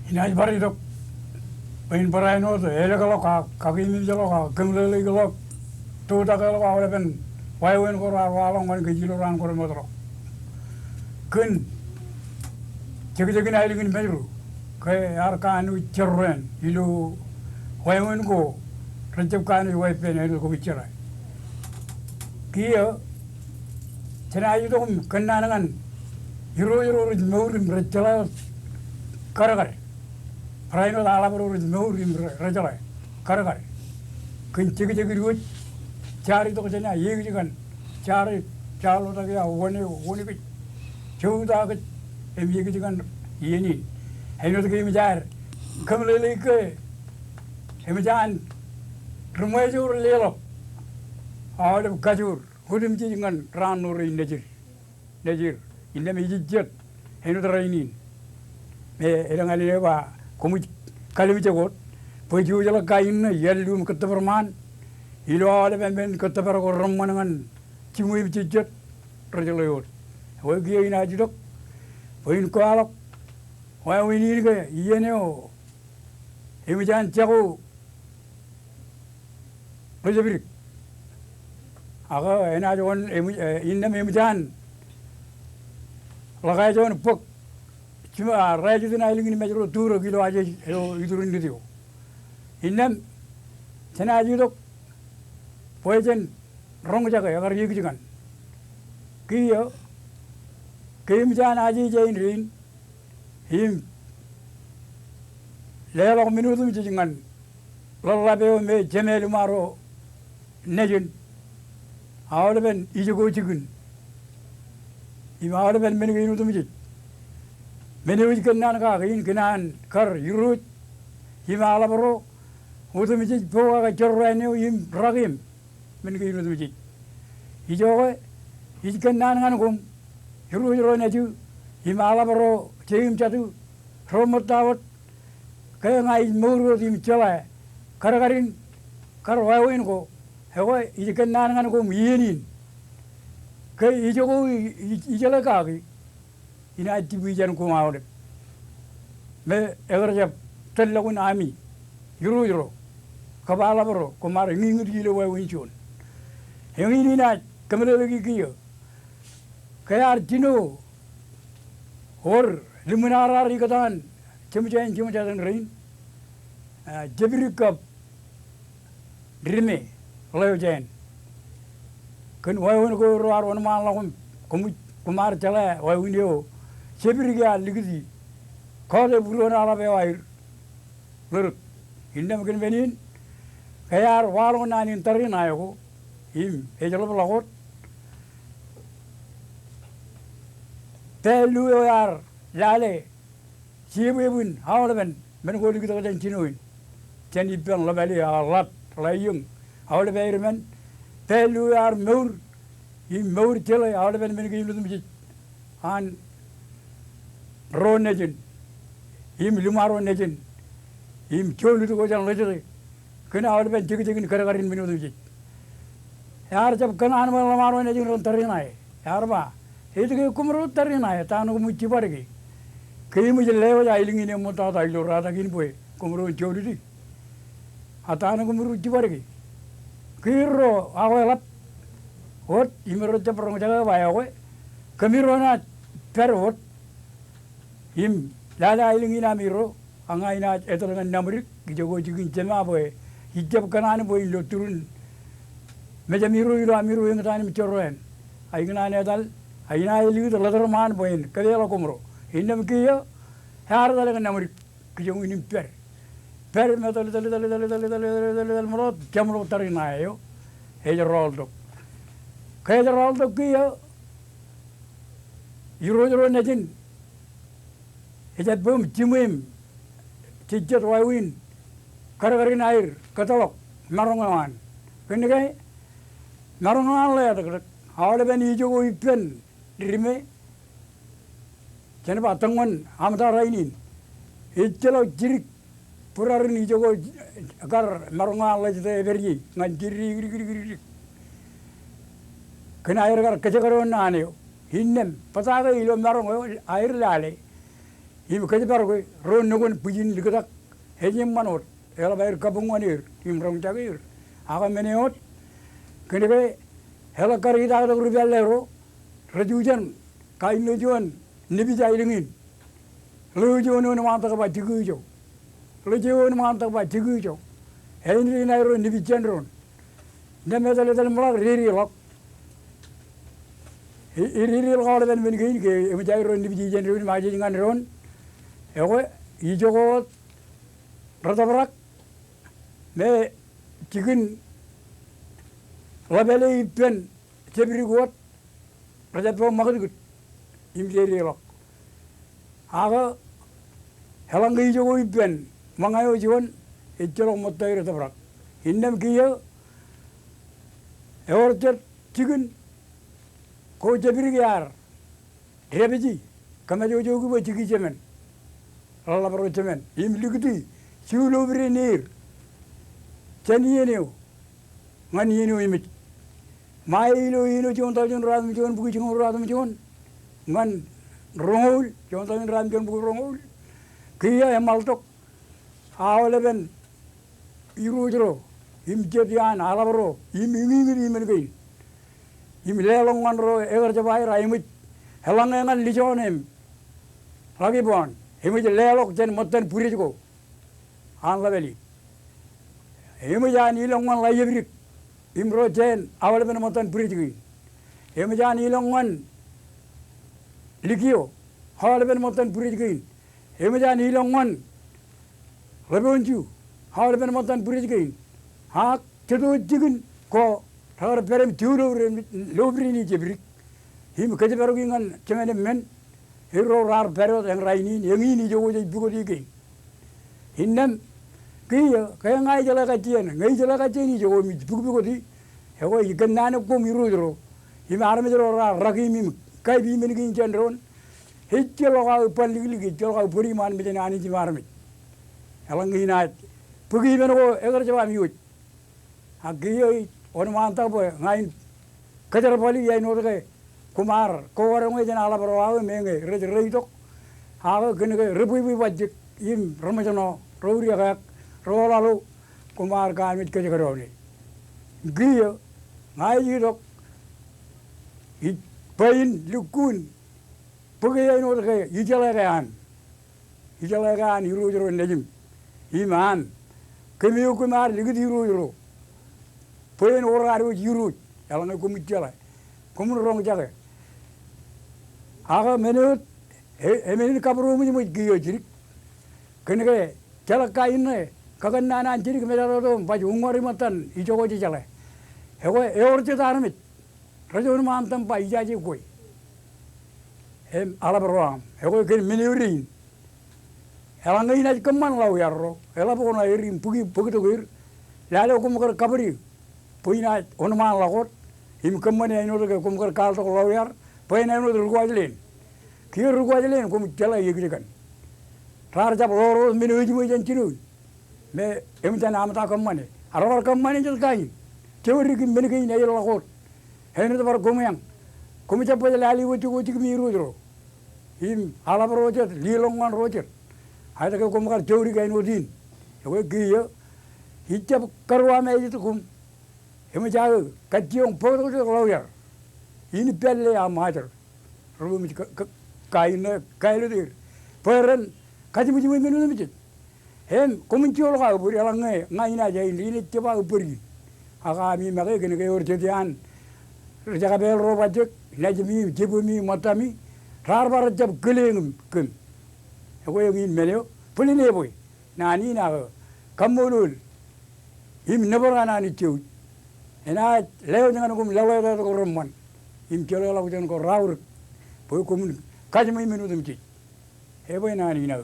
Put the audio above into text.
Inai bari dok pain parai no to ele kalau kaki ni jalo ka kemlele kalau tu tak kalau kau lepen wayuin kora walong kan kecil orang kora motor kun cek-cekin air ingin meru ke arkan ucerren ilu wayuin ko rencap kan ilu waypen ilu ko bicara kia cina ayu tu kena dengan hero meru merecala kara-kara Raino da ala baru meuri rajala kara-kara kun cek-cek ruut cari tu kecina ye kan cari calo tak ya wone ke cuda ke ye kan ye ni ayo tu ke mijar kamlele ke mijan rumai jur lelo ada kajur hudim jingan ranur nejir inda mijijat ayo tu rainin erang ali ba komu kalimi jagot peju jala kain yelum ketaberman ilo ale ben ketaber ko romangan cimui bijijat rajalayor we gi ina jidok poin ko alok wa wini ke yeneo emijan jago rajabrik aga ena jon inna emijan lagai jon pok cuma raja tu nak ingin macam tu kilo aja itu ini tu. Inam cina aja tu poijen rong jaga agar ye kijikan. Kiyo kim cina aja jain rin him lelok minutu kijikan lalabe me jemel maro nejun awal ben ijo kijikan. Ima awal ben minutu kijik. Menuju kenan kain kenan kar yurut himala bro utu mijij bawa ke jorane him ragim menuju yurut mijij hijoge kenan kan kum yurut neju himala bro jim jatu romotawat kaya ngai muru him cela kar-karin kar wawin ko hewa kenan kan kum yenin kaya hijogo hijala kaki ina tibijan ko mawde me egarja tellagun ami yuro kabala bro ko mar ngi gilo way woni chon hengi na kamere gi giyo kayar dino hor limunara rigatan chimjan rein jabrikap drime leojen kun way won ko ro won ma la ko kumar chala way windio Sebirga ligidi, kau bulan Arab air, lurut. Indah mungkin benin, kayar walon nanin tarin ayako, him, ejalah pelakot. Telu yar, lale, siapa awal ben, kau ligidi kita cinuin, cini pen labeli alat, layung, awal bayar men, telu yar meur, him meur cela, awal ben kau itu mesti, an Ronejin, him lumaro nejin, him cholu tu kojan lejere, kena awal ben cik kara-karin minu tu. Yar jab kena anwar lumaro nejin ron tarin ay, yar ba, itu ke kumru tarin ay, tanu kumuci parigi, kaya mujhe lewa jailing ini muta tailo rata kini poe, kumru cholu di, atanu kumru ciparigi, kiro awalap, hot, imero jab rong jaga bayar koe, kamiro na per hot. Him lala iling ina miro anga ina etelangan namrik gijogo jigin jema boy hijab kanan boy lo turun meja miro ilo amiru yang tani micoroen aingna ne dal aina iling to ladar man boy kadela komro indam kiyo har dalangan namrik gijogo ini per metal dal mro jamro tarina yo heja roldo kaya roldo kiyo yuro nejin Ijat bom cimim, cicat wawin, kara-karin air, katalok, marongan, kene kai, marongan le ada, awal ben hijau ko ipen, dirime, jangan patungan, amta rainin, ijalo jirik, purarin hijau ko, agar marongan le jadi berji, ngan jiri, kena air agar kecakaran ane, hinnem, pataga ilo marong air lale. Im kaji baru ron nukun pujin diketak hejim manot ela bayar kabunganir im rong cagir aga meneot kene ke hela kari ida ada rupiah lero rajujan kain lujuan nibi jailingin lujuan nu mantap ba tigujo lujuan mantap ba tigujo henry nairo nibi jendron nemedale dal mulak riri lok riri lok ada ben ben ke im jairo nibi jendron maji ngan ron ego ijogo radabrak me chicken labele ipen chebri got rajapo magad imjeri lok aga helang ijogo ipen mangayo jiwan ichelo motai radabrak indam kiyo eorchet chicken ko chebri yar rebeji kamajo jogu bo chigi chemen Allah berocemen, im ligdi, siulo berinir, cenienio, nganienio imit, mailo ino jonta jon radum jon buku jon radum jon, ngan rongol, jonta jon radum jon buku rongol, kia emaltok, awaleben, irujro, im jedian alabro, im imen im lelongan ro egar jabai raimit, helangan lijonem, lagi bon. Himaj lelok jen motan puri juga, an labeli. Himaj nilongan layabrik, imro jen awal ben motan puri juga. Himaj nilongan likio, awal ben motan puri juga. Himaj nilongan lebonju, awal ben motan puri juga. Hak cedo juga ko thar perem tiulo lobri ni jebrik. Him kaje barugingan cemene men. Hero rar perot yang rainin yang ini jogo jadi buku dikit. Hindam kia kaya ngai jala kacian ini jogo buku di. Hego ikan nane ko miru jero. Him arame jero rar ragi mim kai bi men gin cendron. Hicelo ka upan ligi jelo ka puri man me nani ji marme. Helang hina pugi men ko egar jaba miut. Agiyo on manta bo ngai kajar pali ya no de kumar ko orang ngai ala berawa menge reidok aga kene rebuibu wajik im ramajano rouri aga rolalu kumar kan mit kaje karone giyo ngai yidok I pain lukun puge ya no de ijala gan iru jero nejim iman kemiyo kumar ligidi iru jero pain oraru jiru yalana kumijala kumun rong jaga aga menut emenin kabru mu giyo jirik kenege jala kainne kaganana jirik medaro baju ungori matan ijogo jala ego eorje darmit rajon mantam pa ijaji koi em alabroam ego ken menurin elanga ina keman lau yarro elabona erim pugi to gir lalo kumkar kabri puina onman lagot im keman ino ke kumkar kal to lau yar puina ino ruguajlen kir ruguajlen kum jala yegikan rar jab roro menuji mo janchiru me emta namta keman arar keman jal kain teori ki menike ina yelo lagot hene to bar gomyang kumja pojal ali wuti miru dro im alabro jet lilongan rojet ada ke kumkar teori kain odin ego giyo hijab karwa me itu kum ema jago kationg podo to lawyer ini pelle a mater rum kain kailo dir peren kaji muji menu mit hem komuntiolo ka buri ala ngai na jai ini coba buri aga mi mage gene ke or jedian jaga bel ro bajek najmi jibumi matami rar bar jab geleng kum ego yin meleo puline boy nani na kamulul im neborana ni tiu ena leo jangan kum lawa da ko romman im kelo law jan ko rawr boy komun kaji mai menu dum ci e boy nani na